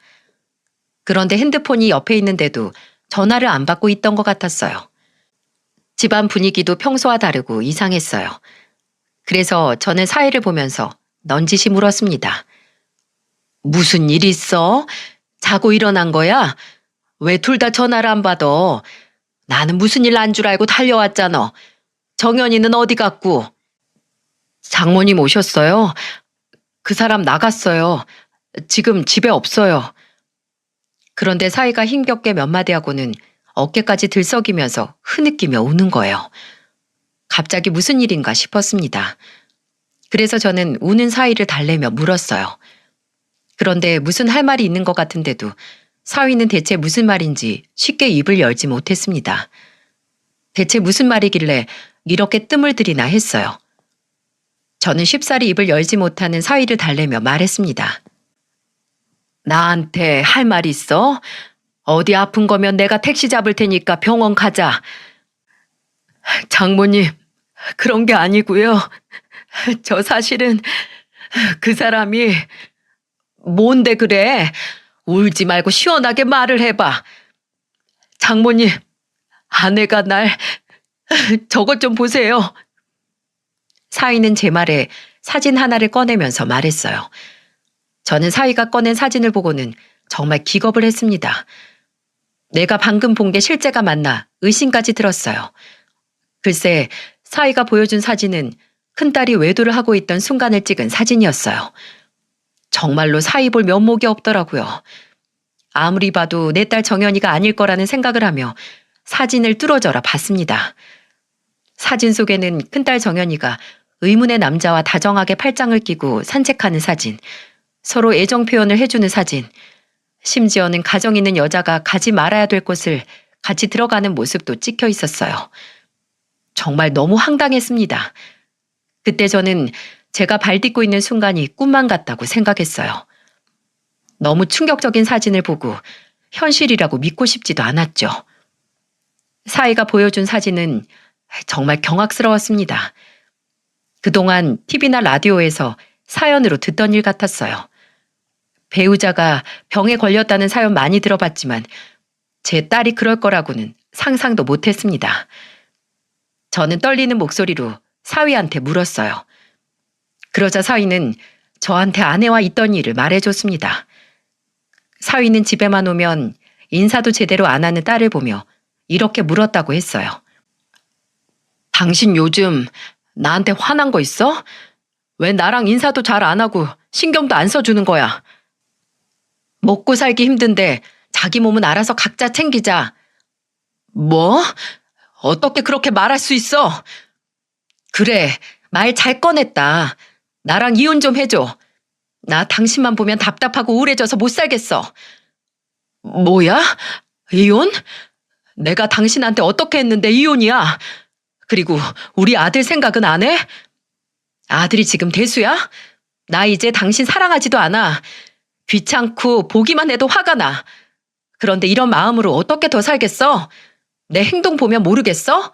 그런데 핸드폰이 옆에 있는데도 전화를 안 받고 있던 것 같았어요. 집안 분위기도 평소와 다르고 이상했어요. 그래서 저는 사위를 보면서 넌지시 물었습니다. 무슨 일 있어? 자고 일어난 거야? 왜 둘 다 전화를 안 받아? 나는 무슨 일 난 줄 알고 달려왔잖아. 정연이는 어디 갔고? 장모님 오셨어요? 그 사람 나갔어요. 지금 집에 없어요. 그런데 사위가 힘겹게 몇 마디 하고는 어깨까지 들썩이면서 흐느끼며 우는 거예요. 갑자기 무슨 일인가 싶었습니다. 그래서 저는 우는 사위를 달래며 물었어요. 그런데 무슨 할 말이 있는 것 같은데도 사위는 대체 무슨 말인지 쉽게 입을 열지 못했습니다. 대체 무슨 말이길래 이렇게 뜸을 들이나 했어요. 저는 쉽사리 입을 열지 못하는 사위를 달래며 말했습니다. 나한테 할 말 있어? 어디 아픈 거면 내가 택시 잡을 테니까 병원 가자. 장모님, 그런 게 아니고요. 저 사실은 그 사람이 뭔데 그래? 울지 말고 시원하게 말을 해봐. 장모님, 아내가 날 저것 좀 보세요. 사위는 제 말에 사진 하나를 꺼내면서 말했어요. 저는 사위가 꺼낸 사진을 보고는 정말 기겁을 했습니다. 내가 방금 본 게 실제가 맞나 의심까지 들었어요. 글쎄, 사위가 보여준 사진은 큰딸이 외도를 하고 있던 순간을 찍은 사진이었어요. 정말로 사위 볼 면목이 없더라고요. 아무리 봐도 내 딸 정연이가 아닐 거라는 생각을 하며 사진을 뚫어져라 봤습니다. 사진 속에는 큰딸 정연이가 의문의 남자와 다정하게 팔짱을 끼고 산책하는 사진, 서로 애정 표현을 해주는 사진, 심지어는 가정 있는 여자가 가지 말아야 될 곳을 같이 들어가는 모습도 찍혀 있었어요. 정말 너무 황당했습니다. 그때 저는 제가 발 딛고 있는 순간이 꿈만 같다고 생각했어요. 너무 충격적인 사진을 보고 현실이라고 믿고 싶지도 않았죠. 사위가 보여준 사진은 정말 경악스러웠습니다. 그동안 TV나 라디오에서 사연으로 듣던 일 같았어요. 배우자가 병에 걸렸다는 사연 많이 들어봤지만 제 딸이 그럴 거라고는 상상도 못했습니다. 저는 떨리는 목소리로 사위한테 물었어요. 그러자 사위는 저한테 아내와 있던 일을 말해줬습니다. 사위는 집에만 오면 인사도 제대로 안 하는 딸을 보며 이렇게 물었다고 했어요. 당신 요즘 나한테 화난 거 있어? 왜 나랑 인사도 잘 안 하고 신경도 안 써주는 거야? 먹고 살기 힘든데 자기 몸은 알아서 각자 챙기자. 뭐? 어떻게 그렇게 말할 수 있어? 그래, 말 잘 꺼냈다. 나랑 이혼 좀 해줘. 나 당신만 보면 답답하고 우울해져서 못 살겠어. 뭐야? 이혼? 내가 당신한테 어떻게 했는데 이혼이야? 그리고 우리 아들 생각은 안 해? 아들이 지금 대수야? 나 이제 당신 사랑하지도 않아. 귀찮고 보기만 해도 화가 나. 그런데 이런 마음으로 어떻게 더 살겠어? 내 행동 보면 모르겠어?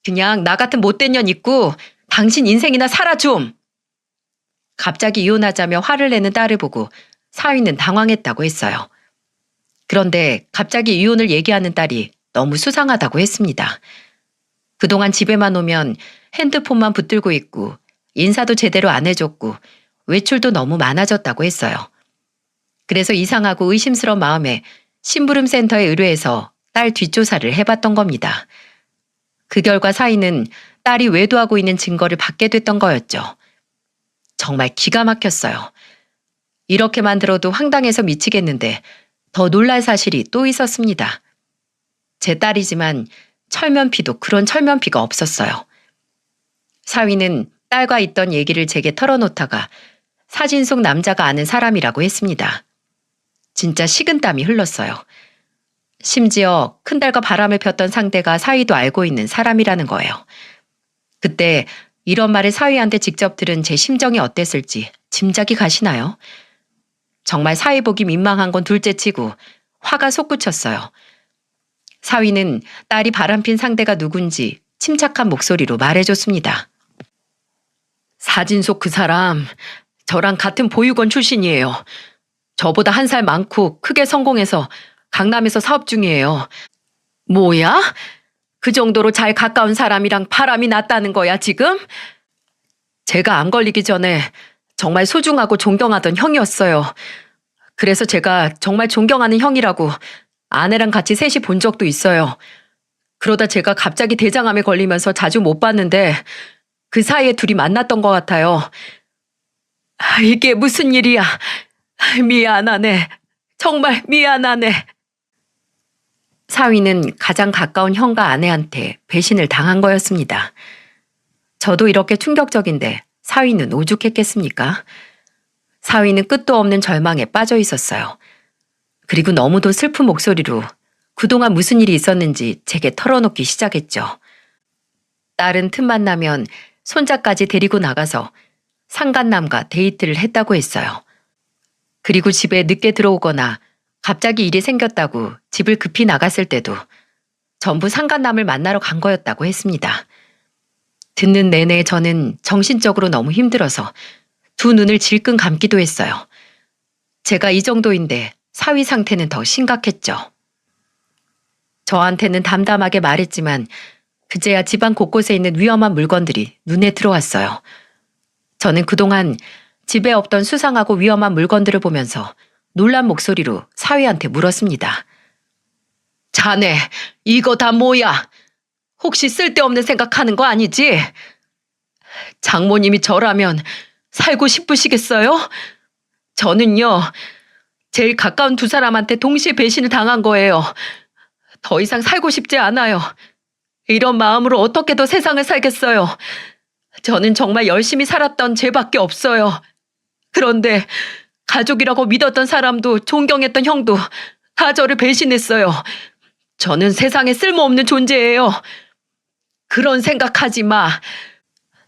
그냥 나 같은 못된 년 있고 당신 인생이나 살아 좀. 갑자기 이혼하자며 화를 내는 딸을 보고 사위는 당황했다고 했어요. 그런데 갑자기 이혼을 얘기하는 딸이 너무 수상하다고 했습니다. 그동안 집에만 오면 핸드폰만 붙들고 있고 인사도 제대로 안 해줬고 외출도 너무 많아졌다고 했어요. 그래서 이상하고 의심스러운 마음에 심부름센터에 의뢰해서 딸 뒷조사를 해봤던 겁니다. 그 결과 사위는 딸이 외도하고 있는 증거를 받게 됐던 거였죠. 정말 기가 막혔어요. 이렇게만 들어도 황당해서 미치겠는데 더 놀랄 사실이 또 있었습니다. 제 딸이지만 철면피도 그런 철면피가 없었어요. 사위는 딸과 있던 얘기를 제게 털어놓다가 사진 속 남자가 아는 사람이라고 했습니다. 진짜 식은땀이 흘렀어요. 심지어 큰딸과 바람을 폈던 상대가 사위도 알고 있는 사람이라는 거예요. 그때 이런 말을 사위한테 직접 들은 제 심정이 어땠을지 짐작이 가시나요? 정말 사위 보기 민망한 건 둘째치고 화가 솟구쳤어요. 사위는 딸이 바람핀 상대가 누군지 침착한 목소리로 말해줬습니다. 사진 속 그 사람, 저랑 같은 보육원 출신이에요. 저보다 1살 많고 크게 성공해서 강남에서 사업 중이에요. 뭐야? 그 정도로 잘 가까운 사람이랑 바람이 났다는 거야, 지금? 제가 암 걸리기 전에 정말 소중하고 존경하던 형이었어요. 그래서 제가 정말 존경하는 형이라고 아내랑 같이 셋이 본 적도 있어요. 그러다 제가 갑자기 대장암에 걸리면서 자주 못 봤는데 그 사이에 둘이 만났던 것 같아요. 이게 무슨 일이야? 미안하네. 정말 미안하네. 사위는 가장 가까운 형과 아내한테 배신을 당한 거였습니다. 저도 이렇게 충격적인데 사위는 오죽했겠습니까? 사위는 끝도 없는 절망에 빠져 있었어요. 그리고 너무도 슬픈 목소리로 그동안 무슨 일이 있었는지 제게 털어놓기 시작했죠. 딸은 틈만 나면 손자까지 데리고 나가서 상간남과 데이트를 했다고 했어요. 그리고 집에 늦게 들어오거나 갑자기 일이 생겼다고 집을 급히 나갔을 때도 전부 상간남을 만나러 간 거였다고 했습니다. 듣는 내내 저는 정신적으로 너무 힘들어서 두 눈을 질끈 감기도 했어요. 제가 이 정도인데 사위 상태는 더 심각했죠. 저한테는 담담하게 말했지만 그제야 집안 곳곳에 있는 위험한 물건들이 눈에 들어왔어요. 저는 그동안 집에 없던 수상하고 위험한 물건들을 보면서 놀란 목소리로 사위한테 물었습니다. 자네, 이거 다 뭐야? 혹시 쓸데없는 생각하는 거 아니지? 장모님이 저라면 살고 싶으시겠어요? 저는요, 제일 가까운 두 사람한테 동시에 배신을 당한 거예요. 더 이상 살고 싶지 않아요. 이런 마음으로 어떻게 더 세상을 살겠어요. 저는 정말 열심히 살았던 죄밖에 없어요. 그런데 가족이라고 믿었던 사람도 존경했던 형도 다 저를 배신했어요. 저는 세상에 쓸모없는 존재예요. 그런 생각하지 마.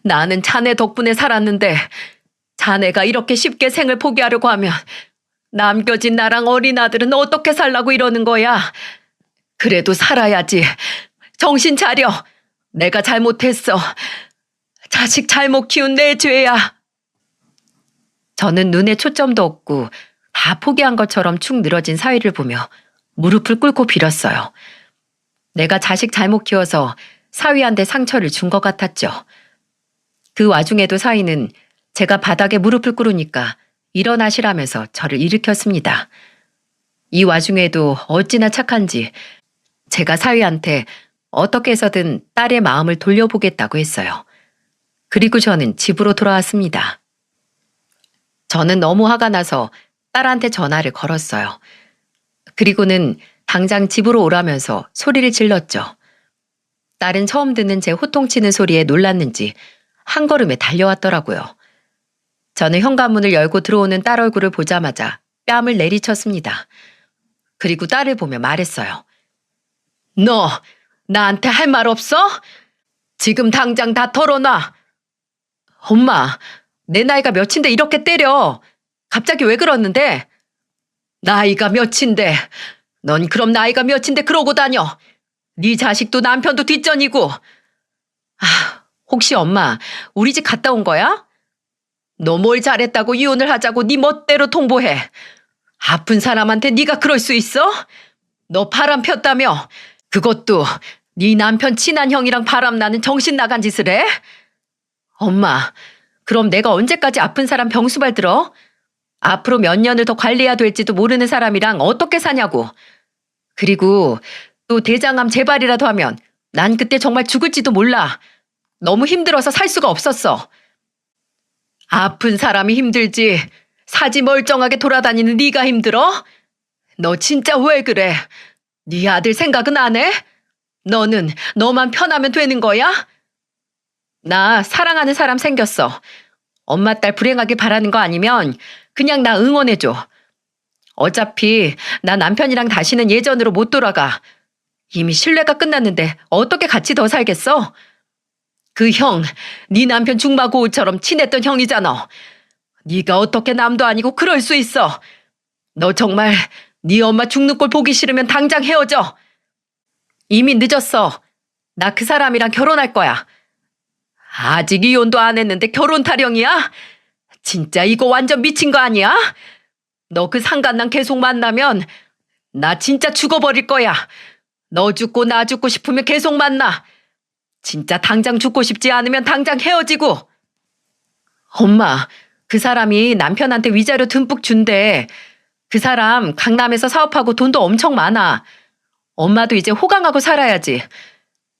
나는 자네 덕분에 살았는데 자네가 이렇게 쉽게 생을 포기하려고 하면 남겨진 나랑 어린 아들은 어떻게 살라고 이러는 거야. 그래도 살아야지. 정신 차려. 내가 잘못했어. 자식 잘못 키운 내 죄야. 저는 눈에 초점도 없고 다 포기한 것처럼 축 늘어진 사위를 보며 무릎을 꿇고 빌었어요. 내가 자식 잘못 키워서 사위한테 상처를 준 것 같았죠. 그 와중에도 사위는 제가 바닥에 무릎을 꿇으니까 일어나시라면서 저를 일으켰습니다. 이 와중에도 어찌나 착한지 제가 사위한테 어떻게 해서든 딸의 마음을 돌려보겠다고 했어요. 그리고 저는 집으로 돌아왔습니다. 저는 너무 화가 나서 딸한테 전화를 걸었어요. 그리고는 당장 집으로 오라면서 소리를 질렀죠. 딸은 처음 듣는 제 호통치는 소리에 놀랐는지 한 걸음에 달려왔더라고요. 저는 현관문을 열고 들어오는 딸 얼굴을 보자마자 뺨을 내리쳤습니다. 그리고 딸을 보며 말했어요. 너 나한테 할 말 없어? 지금 당장 다 털어놔. 엄마, 내 나이가 몇인데 이렇게 때려. 갑자기 왜 그러는데? 나이가 몇인데? 넌 그럼 나이가 몇인데 그러고 다녀. 네 자식도 남편도 뒷전이고. 혹시 엄마 우리 집 갔다 온 거야? 너 뭘 잘했다고 이혼을 하자고 네 멋대로 통보해. 아픈 사람한테 네가 그럴 수 있어? 너 바람 폈다며? 그것도 네 남편 친한 형이랑 바람나는 정신 나간 짓을 해? 엄마, 그럼 내가 언제까지 아픈 사람 병수발 들어? 앞으로 몇 년을 더 관리해야 될지도 모르는 사람이랑 어떻게 사냐고. 그리고 또 대장암 재발이라도 하면 난 그때 정말 죽을지도 몰라. 너무 힘들어서 살 수가 없었어. 아픈 사람이 힘들지 사지 멀쩡하게 돌아다니는 네가 힘들어? 너 진짜 왜 그래? 네 아들 생각은 안 해? 너는 너만 편하면 되는 거야? 나 사랑하는 사람 생겼어. 엄마 딸 불행하게 바라는 거 아니면 그냥 나 응원해줘. 어차피 나 남편이랑 다시는 예전으로 못 돌아가. 이미 신뢰가 끝났는데 어떻게 같이 더 살겠어? 그 형, 네 남편 중마고우처럼 친했던 형이잖아. 네가 어떻게 남도 아니고 그럴 수 있어. 너 정말 네 엄마 죽는 꼴 보기 싫으면 당장 헤어져. 이미 늦었어. 나 그 사람이랑 결혼할 거야. 아직 이혼도 안 했는데 결혼 타령이야? 진짜 이거 완전 미친 거 아니야? 너 그 상간남 계속 만나면 나 진짜 죽어버릴 거야. 너 죽고 나 죽고 싶으면 계속 만나. 진짜 당장 죽고 싶지 않으면 당장 헤어지고. 엄마, 그 사람이 남편한테 위자료 듬뿍 준대. 그 사람 강남에서 사업하고 돈도 엄청 많아. 엄마도 이제 호강하고 살아야지.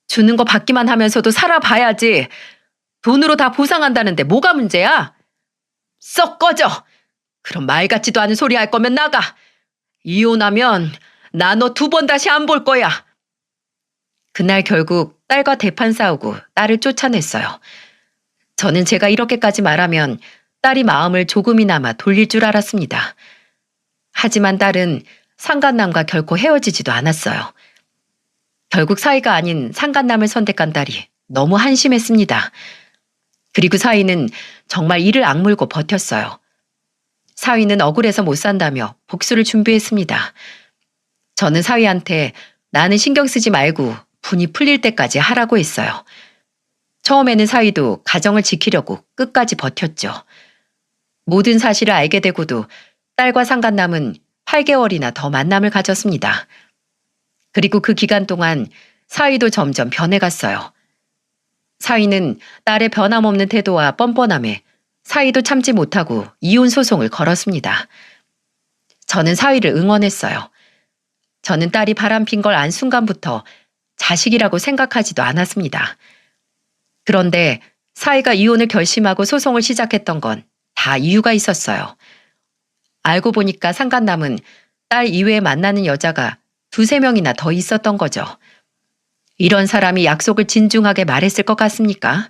주는 거 받기만 하면서도 살아봐야지. 돈으로 다 보상한다는데 뭐가 문제야? 썩 꺼져. 그럼 말 같지도 않은 소리 할 거면 나가. 이혼하면 나 너 2번 다시 안 볼 거야. 그날 결국 딸과 대판 싸우고 딸을 쫓아냈어요. 저는 제가 이렇게까지 말하면 딸이 마음을 조금이나마 돌릴 줄 알았습니다. 하지만 딸은 상간남과 결코 헤어지지도 않았어요. 결국 사위가 아닌 상간남을 선택한 딸이 너무 한심했습니다. 그리고 사위는 정말 이를 악물고 버텼어요. 사위는 억울해서 못 산다며 복수를 준비했습니다. 저는 사위한테 나는 신경 쓰지 말고 분이 풀릴 때까지 하라고 했어요. 처음에는 사위도 가정을 지키려고 끝까지 버텼죠. 모든 사실을 알게 되고도 딸과 상간남은 8개월이나 더 만남을 가졌습니다. 그리고 그 기간 동안 사위도 점점 변해갔어요. 사위는 딸의 변함없는 태도와 뻔뻔함에 사위도 참지 못하고 이혼 소송을 걸었습니다. 저는 사위를 응원했어요. 저는 딸이 바람핀 걸 안 순간부터 자식이라고 생각하지도 않았습니다. 그런데 사위가 이혼을 결심하고 소송을 시작했던 건 다 이유가 있었어요. 알고 보니까 상간남은 딸 이외에 만나는 여자가 2~3명이나 더 있었던 거죠. 이런 사람이 약속을 진중하게 말했을 것 같습니까?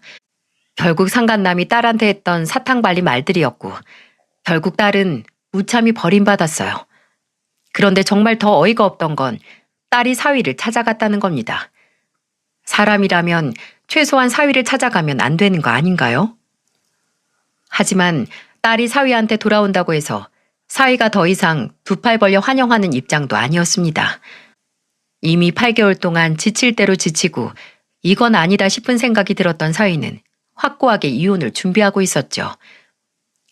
결국 상간남이 딸한테 했던 사탕 발린 말들이었고 결국 딸은 무참히 버림받았어요. 그런데 정말 더 어이가 없던 건 딸이 사위를 찾아갔다는 겁니다. 사람이라면 최소한 사위를 찾아가면 안 되는 거 아닌가요? 하지만 딸이 사위한테 돌아온다고 해서 사위가 더 이상 2팔 벌려 환영하는 입장도 아니었습니다. 이미 8개월 동안 지칠 대로 지치고 이건 아니다 싶은 생각이 들었던 사위는 확고하게 이혼을 준비하고 있었죠.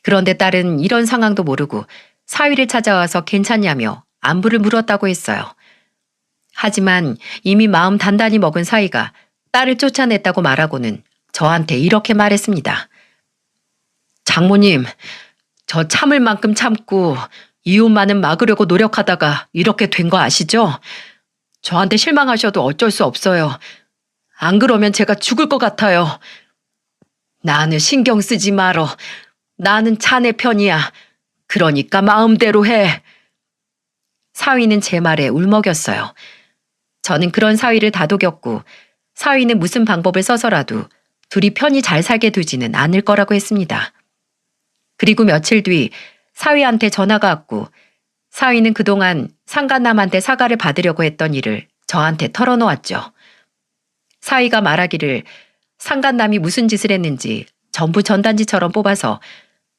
그런데 딸은 이런 상황도 모르고 사위를 찾아와서 괜찮냐며 안부를 물었다고 했어요. 하지만 이미 마음 단단히 먹은 사위가 딸을 쫓아냈다고 말하고는 저한테 이렇게 말했습니다. 장모님, 저 참을 만큼 참고 이혼만은 막으려고 노력하다가 이렇게 된 거 아시죠? 저한테 실망하셔도 어쩔 수 없어요. 안 그러면 제가 죽을 것 같아요. 나는 신경 쓰지 말어. 나는 자네 편이야. 그러니까 마음대로 해. 사위는 제 말에 울먹였어요. 저는 그런 사위를 다독였고 사위는 무슨 방법을 써서라도 둘이 편히 잘 살게 두지는 않을 거라고 했습니다. 그리고 며칠 뒤 사위한테 전화가 왔고 사위는 그동안 상간남한테 사과를 받으려고 했던 일을 저한테 털어놓았죠. 사위가 말하기를 상간남이 무슨 짓을 했는지 전부 전단지처럼 뽑아서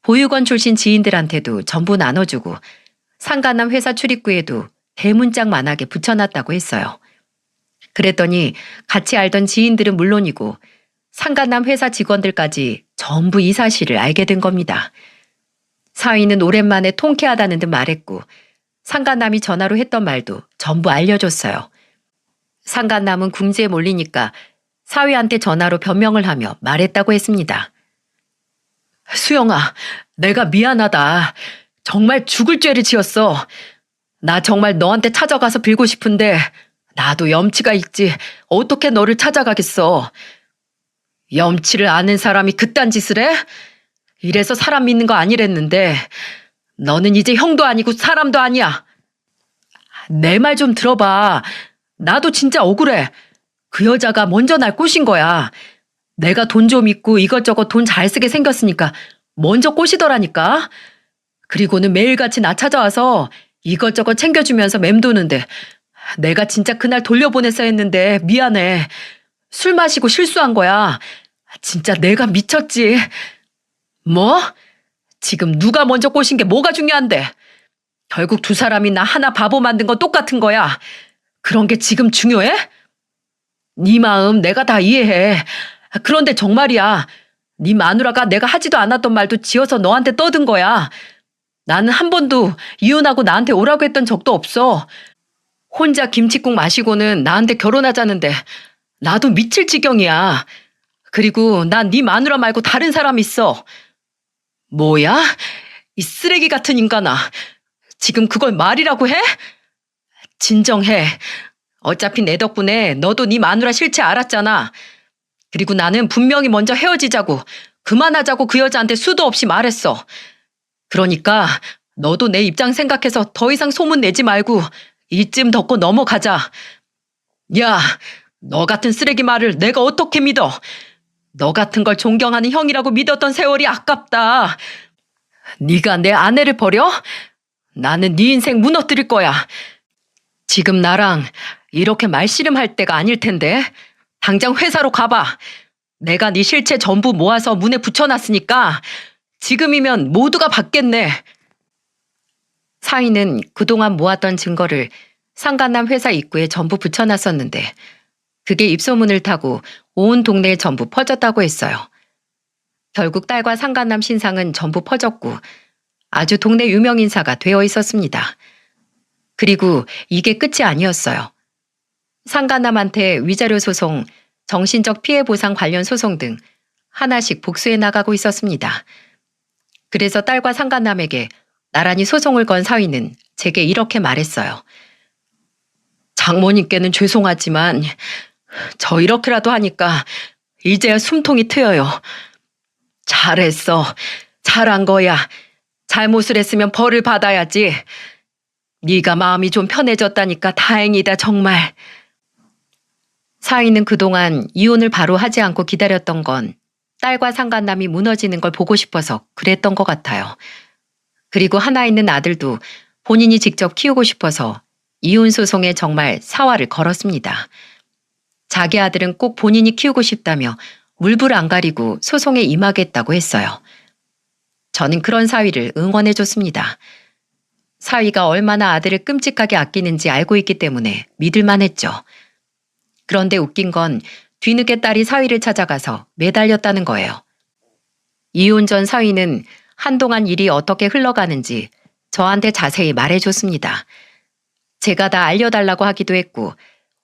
보육원 출신 지인들한테도 전부 나눠주고 상간남 회사 출입구에도 대문짝만하게 붙여놨다고 했어요. 그랬더니 같이 알던 지인들은 물론이고 상간남 회사 직원들까지 전부 이 사실을 알게 된 겁니다. 사위는 오랜만에 통쾌하다는 듯 말했고 상간남이 전화로 했던 말도 전부 알려줬어요. 상간남은 궁지에 몰리니까 사위한테 전화로 변명을 하며 말했다고 했습니다. 수영아, 내가 미안하다. 정말 죽을 죄를 지었어. 나 정말 너한테 찾아가서 빌고 싶은데 나도 염치가 있지 어떻게 너를 찾아가겠어. 염치를 아는 사람이 그딴 짓을 해? 이래서 사람 믿는 거 아니랬는데 너는 이제 형도 아니고 사람도 아니야. 내 말 좀 들어봐. 나도 진짜 억울해. 그 여자가 먼저 날 꼬신 거야. 내가 돈 좀 있고 이것저것 돈 잘 쓰게 생겼으니까 먼저 꼬시더라니까. 그리고는 매일같이 나 찾아와서 이것저것 챙겨주면서 맴도는데 내가 진짜 그날 돌려보냈어야 했는데 미안해. 술 마시고 실수한 거야. 진짜 내가 미쳤지. 뭐? 지금 누가 먼저 꼬신 게 뭐가 중요한데? 결국 두 사람이 나 하나 바보 만든 건 똑같은 거야. 그런 게 지금 중요해? 네 마음 내가 다 이해해. 그런데 정말이야. 네 마누라가 내가 하지도 않았던 말도 지어서 너한테 떠든 거야. 나는 한 번도 이혼하고 나한테 오라고 했던 적도 없어. 혼자 김칫국 마시고는 나한테 결혼하자는데 나도 미칠 지경이야. 그리고 난 네 마누라 말고 다른 사람 있어. 뭐야? 이 쓰레기 같은 인간아. 지금 그걸 말이라고 해? 진정해. 어차피 내 덕분에 너도 네 마누라 실체 알았잖아. 그리고 나는 분명히 먼저 헤어지자고 그만하자고 그 여자한테 수도 없이 말했어. 그러니까 너도 내 입장 생각해서 더 이상 소문 내지 말고 이쯤 덮고 넘어가자. 야, 너 같은 쓰레기 말을 내가 어떻게 믿어? 너 같은 걸 존경하는 형이라고 믿었던 세월이 아깝다. 네가 내 아내를 버려? 나는 네 인생 무너뜨릴 거야. 지금 나랑 이렇게 말씨름할 때가 아닐 텐데 당장 회사로 가봐. 내가 네 실체 전부 모아서 문에 붙여놨으니까 지금이면 모두가 받겠네. 사위는 그동안 모았던 증거를 상간남 회사 입구에 전부 붙여놨었는데 그게 입소문을 타고 온 동네에 전부 퍼졌다고 했어요. 결국 딸과 상간남 신상은 전부 퍼졌고 아주 동네 유명 인사가 되어 있었습니다. 그리고 이게 끝이 아니었어요. 상간남한테 위자료 소송, 정신적 피해 보상 관련 소송 등 하나씩 복수해 나가고 있었습니다. 그래서 딸과 상간남에게 나란히 소송을 건 사위는 제게 이렇게 말했어요. 장모님께는 죄송하지만 저 이렇게라도 하니까 이제야 숨통이 트여요. 잘했어. 잘한 거야. 잘못을 했으면 벌을 받아야지. 네가 마음이 좀 편해졌다니까 다행이다 정말. 사위는 그동안 이혼을 바로 하지 않고 기다렸던 건 딸과 상간남이 무너지는 걸 보고 싶어서 그랬던 것 같아요. 그리고 하나 있는 아들도 본인이 직접 키우고 싶어서 이혼 소송에 정말 사활을 걸었습니다. 자기 아들은 꼭 본인이 키우고 싶다며 물불 안 가리고 소송에 임하겠다고 했어요. 저는 그런 사위를 응원해줬습니다. 사위가 얼마나 아들을 끔찍하게 아끼는지 알고 있기 때문에 믿을만 했죠. 그런데 웃긴 건 뒤늦게 딸이 사위를 찾아가서 매달렸다는 거예요. 이혼 전 사위는 한동안 일이 어떻게 흘러가는지 저한테 자세히 말해줬습니다. 제가 다 알려달라고 하기도 했고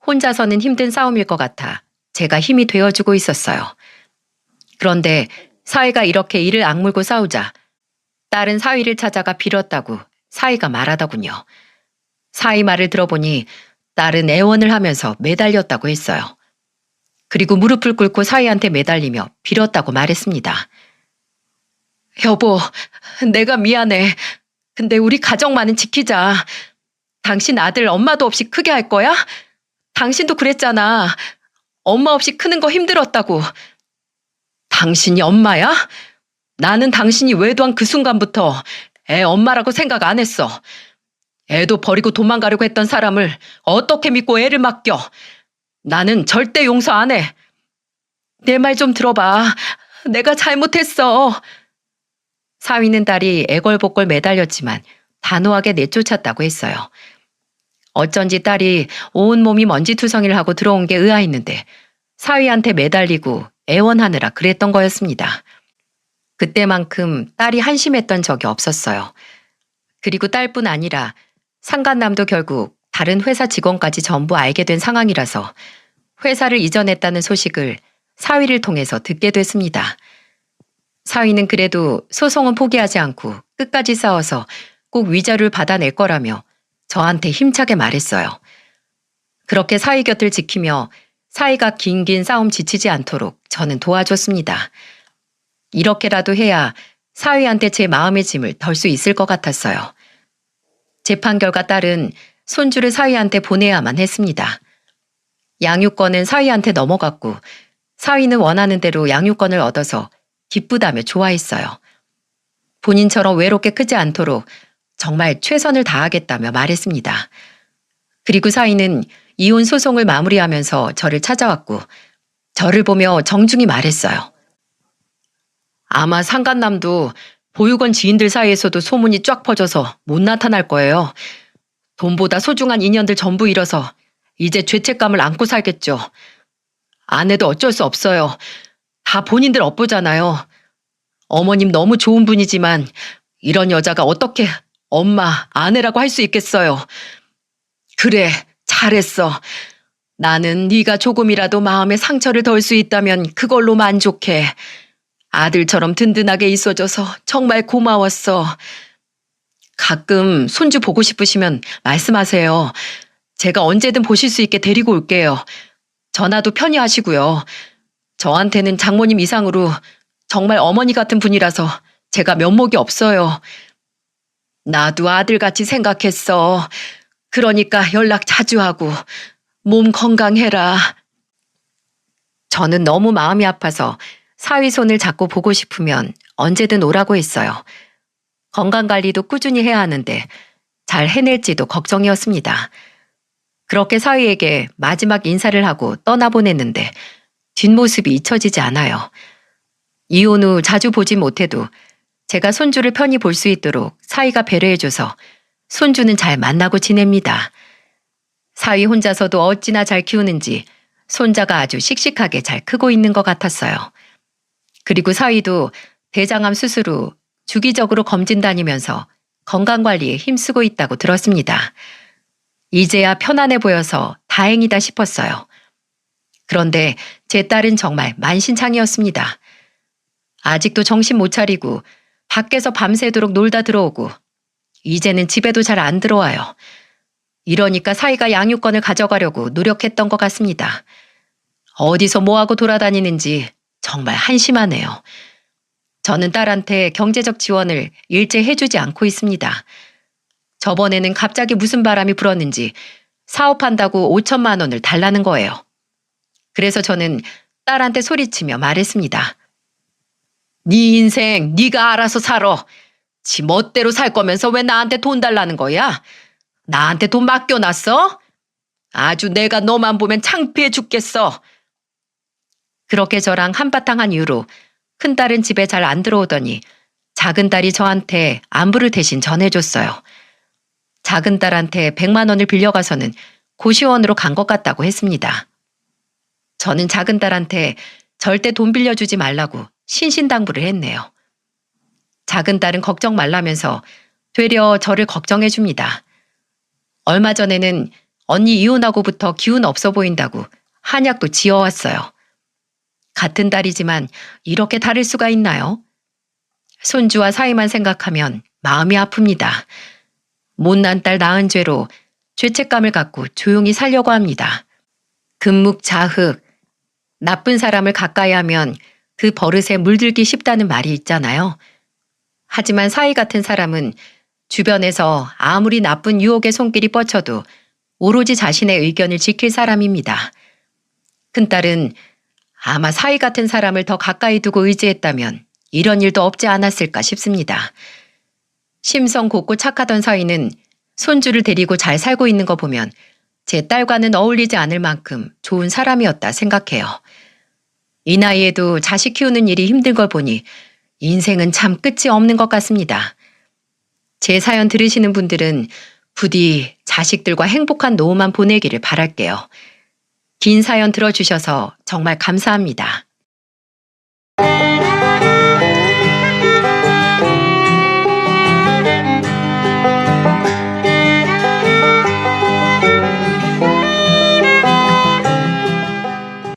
혼자서는 힘든 싸움일 것 같아 제가 힘이 되어주고 있었어요. 그런데 사위가 이렇게 이를 악물고 싸우자 딸은 사위를 찾아가 빌었다고 사위가 말하더군요. 사위 말을 들어보니 딸은 애원을 하면서 매달렸다고 했어요. 그리고 무릎을 꿇고 사위한테 매달리며 빌었다고 말했습니다. 여보, 내가 미안해. 근데 우리 가정만은 지키자. 당신 아들 엄마도 없이 크게 할 거야? 당신도 그랬잖아. 엄마 없이 크는 거 힘들었다고. 당신이 엄마야? 나는 당신이 외도한 그 순간부터 애 엄마라고 생각 안 했어. 애도 버리고 도망가려고 했던 사람을 어떻게 믿고 애를 맡겨. 나는 절대 용서 안 해. 내 말 좀 들어봐. 내가 잘못했어. 사위는 딸이 애걸복걸 매달렸지만 단호하게 내쫓았다고 했어요. 어쩐지 딸이 온몸이 먼지투성이를 하고 들어온 게 의아했는데 사위한테 매달리고 애원하느라 그랬던 거였습니다. 그때만큼 딸이 한심했던 적이 없었어요. 그리고 딸뿐 아니라 상간남도 결국 다른 회사 직원까지 전부 알게 된 상황이라서 회사를 이전했다는 소식을 사위를 통해서 듣게 됐습니다. 사위는 그래도 소송은 포기하지 않고 끝까지 싸워서 꼭 위자료를 받아낼 거라며 저한테 힘차게 말했어요. 그렇게 사위 곁을 지키며 사위가 긴긴 싸움 지치지 않도록 저는 도와줬습니다. 이렇게라도 해야 사위한테 제 마음의 짐을 덜 수 있을 것 같았어요. 재판 결과 딸은 손주를 사위한테 보내야만 했습니다. 양육권은 사위한테 넘어갔고 사위는 원하는 대로 양육권을 얻어서 기쁘다며 좋아했어요. 본인처럼 외롭게 크지 않도록 정말 최선을 다하겠다며 말했습니다. 그리고 사위는 이혼 소송을 마무리하면서 저를 찾아왔고 저를 보며 정중히 말했어요. 아마 상간남도 보육원 지인들 사이에서도 소문이 쫙 퍼져서 못 나타날 거예요. 돈보다 소중한 인연들 전부 잃어서 이제 죄책감을 안고 살겠죠. 아내도 어쩔 수 없어요. 다 본인들 업보잖아요. 어머님 너무 좋은 분이지만 이런 여자가 어떻게 엄마, 아내라고 할 수 있겠어요. 그래, 잘했어. 나는 네가 조금이라도 마음에 상처를 덜 수 있다면 그걸로 만족해. 아들처럼 든든하게 있어줘서 정말 고마웠어. 가끔 손주 보고 싶으시면 말씀하세요. 제가 언제든 보실 수 있게 데리고 올게요. 전화도 편히 하시고요. 저한테는 장모님 이상으로 정말 어머니 같은 분이라서 제가 면목이 없어요. 나도 아들같이 생각했어. 그러니까 연락 자주 하고 몸 건강해라. 저는 너무 마음이 아파서 사위 손을 잡고 보고 싶으면 언제든 오라고 했어요. 건강관리도 꾸준히 해야 하는데 잘 해낼지도 걱정이었습니다. 그렇게 사위에게 마지막 인사를 하고 떠나보냈는데 뒷모습이 잊혀지지 않아요. 이혼 후 자주 보지 못해도 제가 손주를 편히 볼 수 있도록 사위가 배려해줘서 손주는 잘 만나고 지냅니다. 사위 혼자서도 어찌나 잘 키우는지 손자가 아주 씩씩하게 잘 크고 있는 것 같았어요. 그리고 사위도 대장암 수술 후 주기적으로 검진 다니면서 건강관리에 힘쓰고 있다고 들었습니다. 이제야 편안해 보여서 다행이다 싶었어요. 그런데 제 딸은 정말 만신창이었습니다. 아직도 정신 못 차리고 밖에서 밤새도록 놀다 들어오고 이제는 집에도 잘 안 들어와요. 이러니까 사위가 양육권을 가져가려고 노력했던 것 같습니다. 어디서 뭐하고 돌아다니는지 정말 한심하네요. 저는 딸한테 경제적 지원을 일제 해주지 않고 있습니다. 저번에는 갑자기 무슨 바람이 불었는지 사업한다고 5천만 원을 달라는 거예요. 그래서 저는 딸한테 소리치며 말했습니다. 네 인생 네가 알아서 살아. 지 멋대로 살 거면서 왜 나한테 돈 달라는 거야? 나한테 돈 맡겨놨어? 아주 내가 너만 보면 창피해 죽겠어. 그렇게 저랑 한바탕 한 이후로 큰딸은 집에 잘 안 들어오더니 작은딸이 저한테 안부를 대신 전해줬어요. 작은딸한테 100만 원을 빌려가서는 고시원으로 간 것 같다고 했습니다. 저는 작은딸한테 절대 돈 빌려주지 말라고 신신당부를 했네요. 작은딸은 걱정 말라면서 되려 저를 걱정해줍니다. 얼마 전에는 언니 이혼하고부터 기운 없어 보인다고 한약도 지어왔어요. 같은 딸이지만 이렇게 다를 수가 있나요? 손주와 사이만 생각하면 마음이 아픕니다. 못난 딸 낳은 죄로 죄책감을 갖고 조용히 살려고 합니다. 금묵자흑, 나쁜 사람을 가까이 하면 그 버릇에 물들기 쉽다는 말이 있잖아요. 하지만 사이 같은 사람은 주변에서 아무리 나쁜 유혹의 손길이 뻗쳐도 오로지 자신의 의견을 지킬 사람입니다. 큰딸은 아마 사이 같은 사람을 더 가까이 두고 의지했다면 이런 일도 없지 않았을까 싶습니다. 심성 곱고 착하던 사이는 손주를 데리고 잘 살고 있는 거 보면 제 딸과는 어울리지 않을 만큼 좋은 사람이었다 생각해요. 이 나이에도 자식 키우는 일이 힘든 걸 보니 인생은 참 끝이 없는 것 같습니다. 제 사연 들으시는 분들은 부디 자식들과 행복한 노후만 보내기를 바랄게요. 긴 사연 들어주셔서 정말 감사합니다.